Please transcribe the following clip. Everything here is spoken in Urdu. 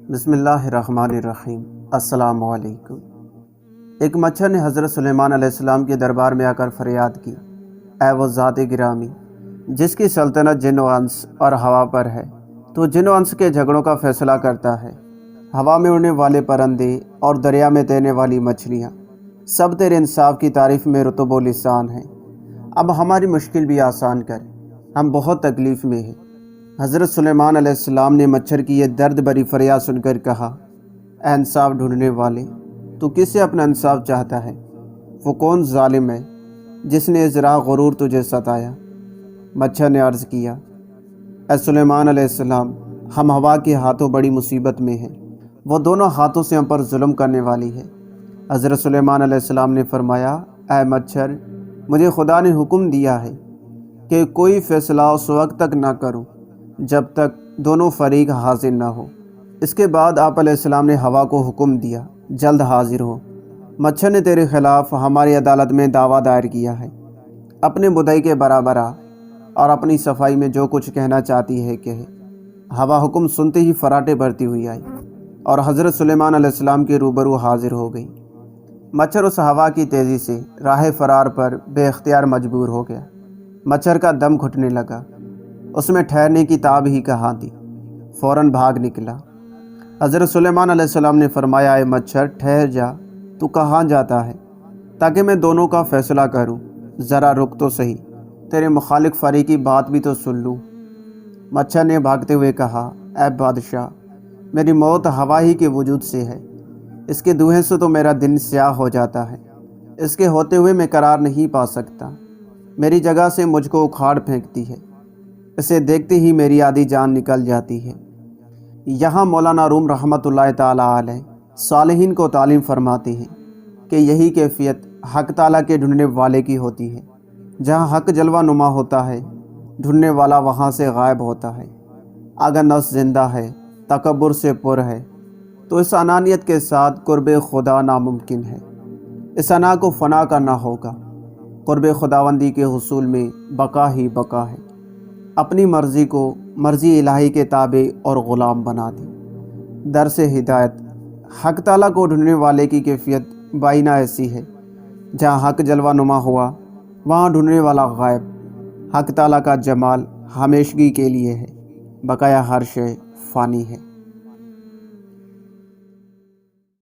بسم اللہ الرحمن الرحیم۔ السلام علیکم۔ ایک مچھر نے حضرت سلیمان علیہ السلام کے دربار میں آ کر فریاد کی، اے وہ ذات گرامی جس کی سلطنت جن و انس اور ہوا پر ہے، تو جن و انس کے جھگڑوں کا فیصلہ کرتا ہے۔ ہوا میں اڑنے والے پرندے اور دریا میں تیرنے والی مچھلیاں سب تیرے انصاف کی تعریف میں رطب و لسان ہیں۔ اب ہماری مشکل بھی آسان کر، ہم بہت تکلیف میں ہیں۔ حضرت سلیمان علیہ السلام نے مچھر کی یہ درد بھری فریاد سن کر کہا، اے انصاف ڈھونڈنے والے، تو کس سے اپنا انصاف چاہتا ہے؟ وہ کون ظالم ہے جس نے ازراء غرور تجھے ستایا؟ مچھر نے عرض کیا، اے سلیمان علیہ السلام، ہم ہوا کے ہاتھوں بڑی مصیبت میں ہیں، وہ دونوں ہاتھوں سے ہم پر ظلم کرنے والی ہے۔ حضرت سلیمان علیہ السلام نے فرمایا، اے مچھر، مجھے خدا نے حکم دیا ہے کہ کوئی فیصلہ اس وقت تک نہ کروں جب تک دونوں فریق حاضر نہ ہو۔ اس کے بعد آپ علیہ السلام نے ہوا کو حکم دیا، جلد حاضر ہو۔ مچھر نے تیرے خلاف ہماری عدالت میں دعویٰ دائر کیا ہے، اپنے بدئی کے برابر آ اور اپنی صفائی میں جو کچھ کہنا چاہتی ہے کہے۔ ہوا حکم سنتے ہی فراٹے بھرتی ہوئی آئی اور حضرت سلیمان علیہ السلام کے روبرو حاضر ہو گئی۔ مچھر اس ہوا کی تیزی سے راہ فرار پر بے اختیار مجبور ہو گیا۔ مچھر کا دم گھٹنے لگا، اس میں ٹھہرنے کی تاب ہی کہاں تھی، فوراً بھاگ نکلا۔ حضرت سلیمان علیہ السلام نے فرمایا، اے مچھر ٹھہر جا، تو کہاں جاتا ہے تاکہ میں دونوں کا فیصلہ کروں؟ ذرا رک تو صحیح، تیرے مخالف فریق کی بات بھی تو سن لوں۔ مچھر نے بھاگتے ہوئے کہا، اے بادشاہ، میری موت ہوا ہی کے وجود سے ہے، اس کے دھوئیں سے تو میرا دن سیاہ ہو جاتا ہے، اس کے ہوتے ہوئے میں قرار نہیں پا سکتا، میری جگہ سے مجھ کو اکھاڑ پھینکتی ہے، اسے دیکھتے ہی میری آدھی جان نکل جاتی ہے۔ یہاں مولانا روم رحمۃ اللہ تعالیٰ علیہ صالحین کو تعلیم فرماتے ہیں کہ یہی کیفیت حق تعالیٰ کے ڈھونڈنے والے کی ہوتی ہے۔ جہاں حق جلوہ نما ہوتا ہے، ڈھونڈنے والا وہاں سے غائب ہوتا ہے۔ اگر نفس زندہ ہے، تکبر سے پر ہے، تو اس انانیت کے ساتھ قرب خدا ناممکن ہے۔ اس انا کو فنا کرنا ہوگا۔ قرب خداوندی کے حصول میں بقا ہی بقا ہے۔ اپنی مرضی کو مرضی الہی کے تابع اور غلام بنا دے۔ درس ہدایت، حق تعالیٰ کو ڈھونڈنے والے کی کیفیت بائنہ ایسی ہے، جہاں حق جلوہ نما ہوا وہاں ڈھونڈنے والا غائب۔ حق تعالیٰ کا جمال ہمیشگی کے لیے ہے، بقایا ہر شے فانی ہے۔